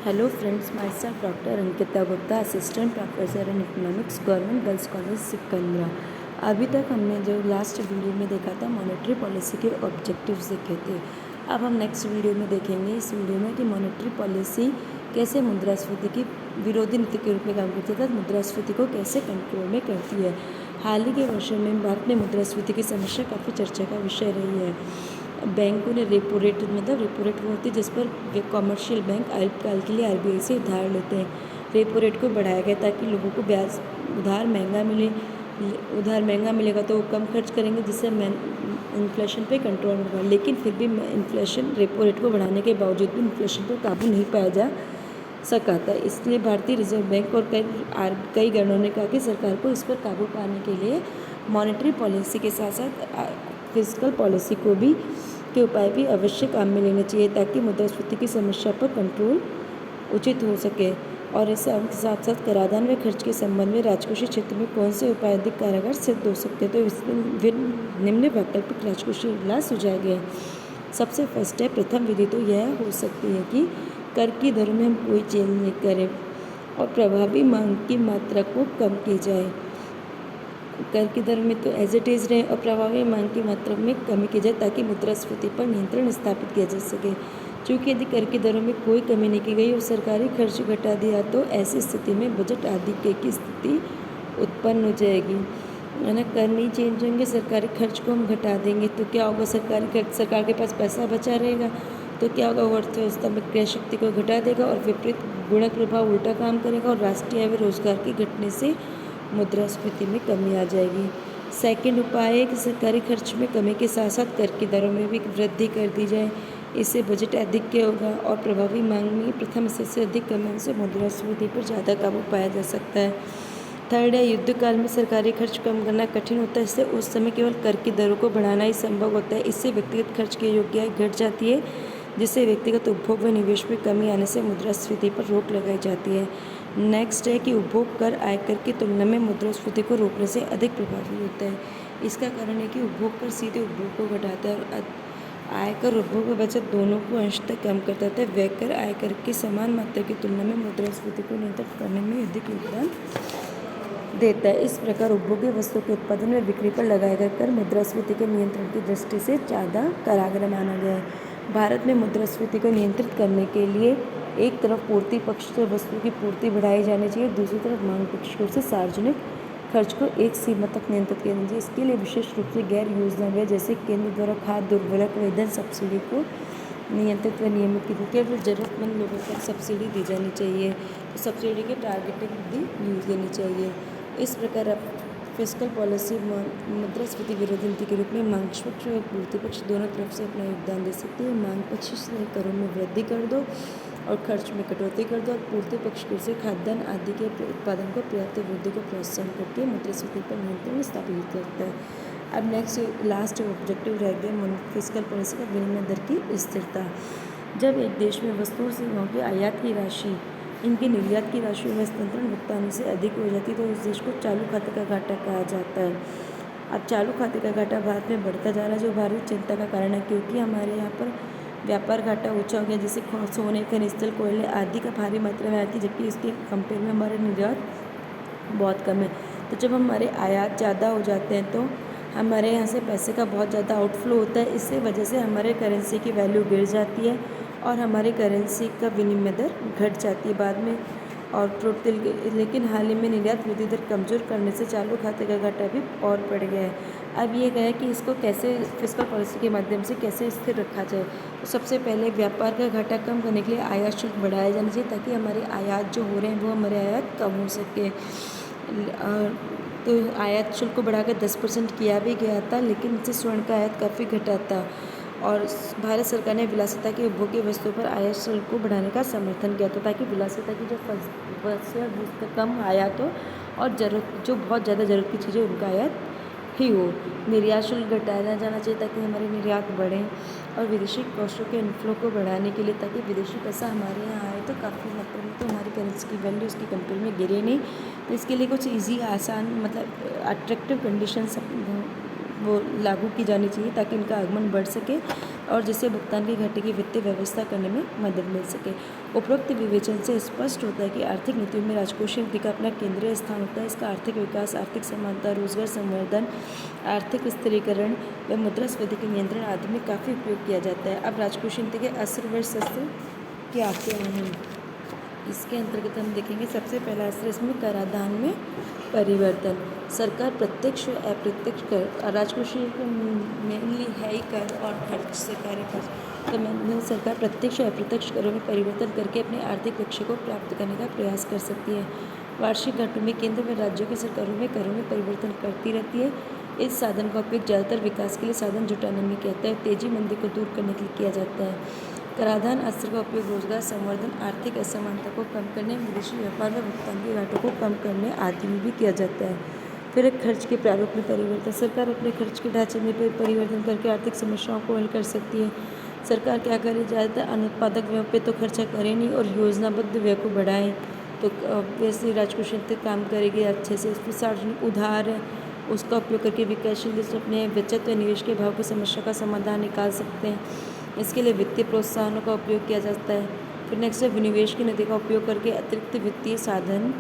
Hello friends, my self doctor Ankita Gupta, assistant professor in economics, government girls college Sikandra. अभी तक हमने जो लास्ट वीडियो में देखा था मॉनेटरी पॉलिसी के ऑब्जेक्टिव्स देखे थे। अब हम नेक्स्ट वीडियो में देखेंगे इस वीडियो में कि मॉनेटरी पॉलिसी कैसे मुद्रास्फीति की विरोधी नीति के रूप में काम करती है तथा मुद्रास्फीति को कैसे कंट्रोल में करती है। हाल ही के वर्षों में भारत में मुद्रास्फीति की समस्या काफ़ी चर्चा का विषय रही है। बैंकों ने रेपो रेट वो होती है जिस पर कॉमर्शियल बैंक अल्पकाल के लिए आरबीआई से उधार लेते हैं। रेपो रेट को बढ़ाया गया ताकि लोगों को ब्याज उधार महंगा मिलेगा तो वो कम खर्च करेंगे, जिससे इन्फ्लेशन पे कंट्रोल होगा। लेकिन फिर भी इन्फ्लेशन रेपो रेट को बढ़ाने के बावजूद भी इन्फ्लेशन पर काबू नहीं पाया जा सका था। इसलिए भारतीय रिजर्व बैंक और कई गणों ने कहा कि सरकार को इस पर काबू पाने के लिए मॉनेटरी पॉलिसी के साथ साथ फिजिकल पॉलिसी के उपाय भी अवश्य काम में लेने चाहिए ताकि मुद्रास्फीति की समस्या पर कंट्रोल उचित हो सके। और इसके साथ साथ कराधान व खर्च के संबंध में राजकोषीय क्षेत्र में कौन से उपाय अधिक कारगर सिद्ध हो सकते हैं, तो इसमें निम्न वैकल्पिक राजकोषीय इलाज सुझाए गए। सबसे फर्स्ट है, प्रथम विधि तो यह हो सकती है कि कर की दरों में हम कोई चेंज नहीं करें और प्रभावी मांग की मात्रा को कम की जाए। कर की दर में तो एज इट इज़ रहे और प्रभावी मांग की मात्रा में कमी की जाए ताकि मुद्रास्फीति पर नियंत्रण स्थापित किया जा सके। क्योंकि यदि कर की दरों में कोई कमी नहीं की गई और सरकारी खर्च घटा दिया तो ऐसी स्थिति में बजट आधिक्य की स्थिति उत्पन्न हो जाएगी, है ना। कर नहीं चेंज होंगे, सरकारी खर्च को हम घटा देंगे तो क्या होगा, सरकार के पास पैसा बचा रहेगा तो क्या होगा, अर्थव्यवस्था में क्रय शक्ति को घटा देगा और विपरीत गुणक प्रभाव उल्टा काम करेगा और राष्ट्रीय आय व रोजगार के घटने से मुद्रास्फीति में कमी आ जाएगी। सेकंड उपाय है कि सरकारी खर्च में कमी के साथ साथ कर की दरों में भी वृद्धि कर दी जाए। इससे बजट अधिक होगा और प्रभावी मांग में प्रथम स्तर से अधिक कमी से मुद्रास्फीति पर ज़्यादा काबू पाया जा सकता है। थर्ड है, युद्ध काल में सरकारी खर्च कम करना कठिन होता है, इससे उस समय केवल कर की दरों को बढ़ाना ही संभव होता है। इससे व्यक्तिगत खर्च की योग्यता घट जाती है, जिससे व्यक्तिगत उपभोग व निवेश में कमी आने से मुद्रास्फीति पर रोक लगाई जाती है। नेक्स्ट है कि उपभोग कर आयकर की तुलना में मुद्रास्फीति को रोकने से अधिक प्रभावी होता है। इसका कारण है कि उपभोग कर सीधे उपभोग को घटाता है और आयकर उपभोग व बचत दोनों को अंशतः कम करता है। व्यय कर आयकर की समान मात्रा की तुलना में मुद्रास्फीति को नियंत्रित करने में अधिक योगदान देता है। इस प्रकार उपभोग्य वस्तु के उत्पादन व बिक्री पर लगाया गया कर मुद्रास्फीति के नियंत्रण की दृष्टि से ज़्यादा कारगर माना गया है। भारत में मुद्रास्फीति को नियंत्रित करने के लिए एक तरफ पूर्ति पक्ष से वस्तु की पूर्ति बढ़ाई जानी चाहिए, दूसरी तरफ मांग पक्ष की ओर से सार्वजनिक खर्च को एक सीमा तक नियंत्रित किया जाना चाहिए। इसके लिए विशेष रूप से गैर योजना व्यय जैसे केंद्र द्वारा खाद्य उर्वरक व ईंधन सब्सिडी को नियंत्रित व नियमित की जाती है। केवल जरूरतमंद लोगों को सब्सिडी दी जानी चाहिए, तो सब्सिडी की टारगेटेड यूज देनी चाहिए। इस प्रकार अब फिजिकल पॉलिसी मुद्रास्फीति विरोधी नीति के रूप में मांग पक्ष और पूर्ति पक्ष दोनों तरफ से अपना योगदान दे सकती है। मांग पक्ष से करों में वृद्धि कर दो और खर्च में कटौती कर दो और पूर्ति पक्ष की ओर से खाद्यान्न आदि के उत्पादन को पर्याप्त वृद्धि को प्रोत्साहन करके मुद्रास्फीति पर नियंत्रण स्थापित करता है। अब नेक्स्ट लास्ट ऑब्जेक्टिव रह गया फिजिकल पॉलिसी का विनिमय दर की स्थिरता। जब एक देश में वस्तुओं और सेवाओं की आयात की राशि इनके निर्यात की राशि में हस्तांतरण भुगतान से अधिक हो जाती है तो उस देश को चालू खाते का घाटा कहा जाता है। अब चालू खाते का घाटा भारत में बढ़ता जा रहा है, जो भारी चिंता का कारण है, क्योंकि हमारे यहाँ पर व्यापार घाटा ऊंचा हो गया, जैसे सोने, खनिज तेल, कोयले आदि का भारी मात्रा में आती है, जबकि इसके कंपेयर में हमारे निर्यात बहुत कम है। तो जब हमारे आयात ज़्यादा हो जाते हैं तो हमारे यहाँ से पैसे का बहुत ज़्यादा आउटफ्लो होता है। इससे वजह से हमारे करेंसी की वैल्यू गिर जाती है और हमारी करेंसी का विनिमय दर घट जाती है बाद में। और लेकिन हाल ही में निर्यात वृद्धि दर कमज़ोर करने से चालू खाते का घाटा भी और बढ़ गया है। अब ये गया कि इसको कैसे फिजिकल पॉलिसी के माध्यम से कैसे स्थिर रखा जाए। तो सबसे पहले व्यापार का घाटा कम करने के लिए आयात शुल्क बढ़ाया जाना चाहिए ताकि हमारे आयात जो हो रहे हैं वो हमारे आयात कम हो सके। तो आयात शुल्क को बढ़ाकर 10% किया भी गया था, लेकिन इससे स्वर्ण का आयात काफ़ी घटा था और भारत सरकार ने विलासिता की उपभोग्य वस्तुओं पर आयात शुल्क को बढ़ाने का समर्थन किया था ताकि विलासिता की जो वस्तु है उसका कम आयात हो और जो बहुत ज़्यादा ज़रूरत की चीज़ें उनका आयात ही हो। निर्यात शुल्क घटाया जाना चाहिए ताकि हमारे निर्यात बढ़ें और विदेशी कोषों के इनफ्लो को बढ़ाने के लिए ताकि विदेशी पैसा हमारे यहाँ आए तो काफ़ी मात्रा में तो हमारी करेंसी की वैल्यू उसकी कंपेयर में गिरे नहीं। तो इसके लिए कुछ ईजी आसान मतलब अट्रैक्टिव कंडीशंस वो लागू की जानी चाहिए ताकि इनका आगमन बढ़ सके और जिससे भुगतान के घाटे की वित्तीय व्यवस्था करने में मदद मिल सके। उपरोक्त विवेचन से स्पष्ट होता है कि आर्थिक नीतियों में राजकोषीय नीति का अपना केंद्रीय स्थान होता है। इसका आर्थिक विकास, आर्थिक समानता, रोजगार संवर्धन, आर्थिक स्थिरीकरण व मुद्रास्फीति के नियंत्रण आदि में काफ़ी उपयोग किया जाता है। अब राजकोषीय नीति के अस्त्र व शस्त्र क्या हैं, इसके अंतर्गत हम देखेंगे। सबसे पहला अस्त्र इसमें कराधान में परिवर्तन। सरकार प्रत्यक्ष व अप्रत्यक्ष कर, राजकोषीय मेनली है ही कर और खर्च, सरकारी खर्च, तो मैंने सरकार प्रत्यक्ष और अप्रत्यक्ष करों में परिवर्तन करके अपने आर्थिक लक्ष्य को प्राप्त करने का प्रयास कर सकती है। वार्षिक घाटों में केंद्र व राज्यों की सरकारों में करों में परिवर्तन करती रहती है। इस साधन का उपयोग ज़्यादातर विकास के लिए साधन जुटाने में किया जाता है, तेजी मंदी को दूर करने के लिए किया जाता है। कराधान अस्त्र का उपयोग रोजगार संवर्धन, आर्थिक असमानता को कम करने, विदेशी व्यापार व भुगतान के घाटों को कम करने आदि में भी किया जाता है। फिर एक खर्च के प्रारूप में परिवर्तन। सरकार अपने खर्च के ढांचे में परिवर्तन करके आर्थिक समस्याओं को हल कर सकती है। सरकार क्या करे, ज़्यादातर अनुत्पादक व्यय पे तो खर्चा करे नहीं और योजनाबद्ध व्यय को बढ़ाएं, तो वैसे राजकोषीय नीति काम करेगी अच्छे से। इसमें सार्वजनिक उधार है, उसका उपयोग करके विकासशील देश अपने बचत व निवेश के भाव की समस्या का समाधान निकाल सकते हैं। इसके लिए वित्तीय प्रोत्साहनों का उपयोग किया जाता है। फिर नेक्स्ट है विनिवेश की नीति का उपयोग करके अतिरिक्त वित्तीय साधन,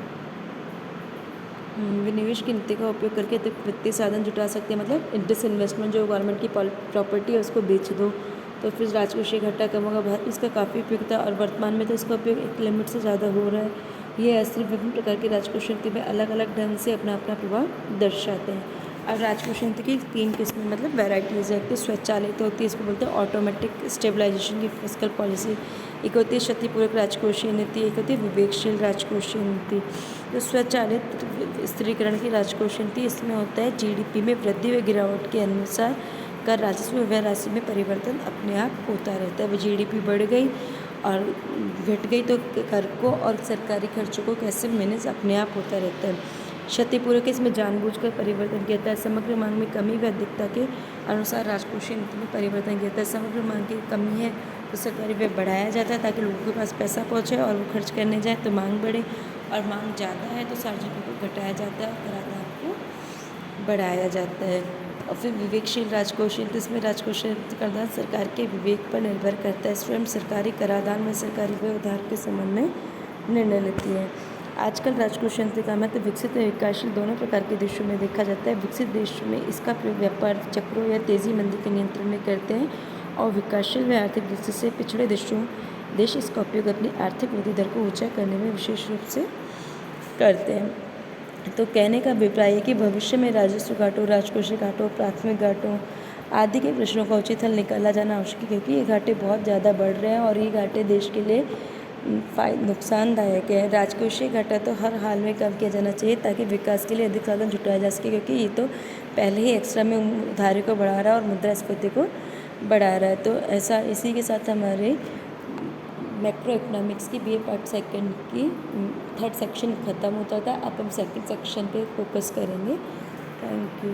विनिवेश की नीति का उपयोग करके अतिरिक्त वित्तीय साधन जुटा सकते हैं। मतलब डिसइन्वेस्टमेंट, जो गवर्नमेंट की प्रॉपर्टी है उसको बेच दो, तो फिर राजकोषीय घाटा कम होगा। भारत में इसका काफ़ी उपयोग था और वर्तमान में तो इसका उपयोग एक लिमिट से ज़्यादा हो रहा है। ये अस्त्र विभिन्न प्रकार की राजकोषीय नीति में अलग अलग ढंग से अपना अपना प्रभाव दर्शाते हैं। अब राजकोषीय नीति की 3 किस्में, मतलब वेराइटीज़ है। एक तो स्वचालित होती है, इसको बोलते हैं ऑटोमेटिक स्टेबलाइजेशन की फिस्कल पॉलिसी। एक होती है क्षतिपूरक राजकोषीय नीति, एक होती है विवेकशील राजकोषीय नीति। तो स्वचालित स्थिरीकरण की राजकोषीय नीति, इसमें होता है जीडीपी में वृद्धि व गिरावट के अनुसार कर राजस्व व्यय राशि में परिवर्तन अपने आप होता रहता है। वो जीडीपी बढ़ गई और घट गई तो कर को और सरकारी खर्चों को कैसे मैनेज अपने आप होता रहता है। क्षतिपूरक, इसमें जानबूझकर परिवर्तन किया जाता है। समग्र मांग में कमी व अधिकता के अनुसार राजकोषीय नीति में परिवर्तन किया जाता है। समग्र मांग की कमी है तो सरकारी व्यय बढ़ाया जाता है ताकि लोगों के पास पैसा पहुंचे और वो खर्च करने जाए तो मांग बढ़े, और मांग ज़्यादा है तो सार्वजनिक को घटाया जाता है और कराधान को बढ़ाया जाता है। और फिर विवेकशील राजकोषीय नीति, इसमें राजकोषीय कराधान सरकार के विवेक पर निर्भर करता है। स्वयं सरकारी कराधान में सरकारी व्यय उधार के संबंध में निर्णय लेती है। आजकल राजकोषीय नीति का महत्व विकसित और विकासशील दोनों प्रकार के देशों में देखा जाता है। विकसित देशों में इसका प्रयोग व्यापार चक्रों या तेजी मंदी के नियंत्रण में करते हैं और विकासशील व आर्थिक दृष्टि से पिछड़े देश इसका उपयोग अपनी आर्थिक वृद्धि दर को ऊंचा करने में विशेष रूप से करते हैं। तो कहने का अभिप्राय है कि भविष्य में राजस्व घाटों, राजकोषीय घाटों, प्राथमिक घाटों आदि के प्रश्नों का उचित हल निकाला जाना आवश्यक है, क्योंकि ये घाटे बहुत ज़्यादा बढ़ रहे हैं और ये घाटे देश के लिए नुकसानदायक है। राजकोषीय घाटा तो हर हाल में कम किया जाना चाहिए ताकि विकास के लिए अधिक साधन जुटाया जा सके, क्योंकि ये तो पहले ही एक्स्ट्रा में उधारी को बढ़ा रहा है और मुद्रास्फीति को बढ़ा रहा है। तो ऐसा, इसी के साथ हमारे मैक्रो इकोनॉमिक्स की BA पार्ट सेकंड की 3rd सेक्शन ख़त्म होता था। अब हम 2nd सेक्शन पे फोकस करेंगे। Thank you.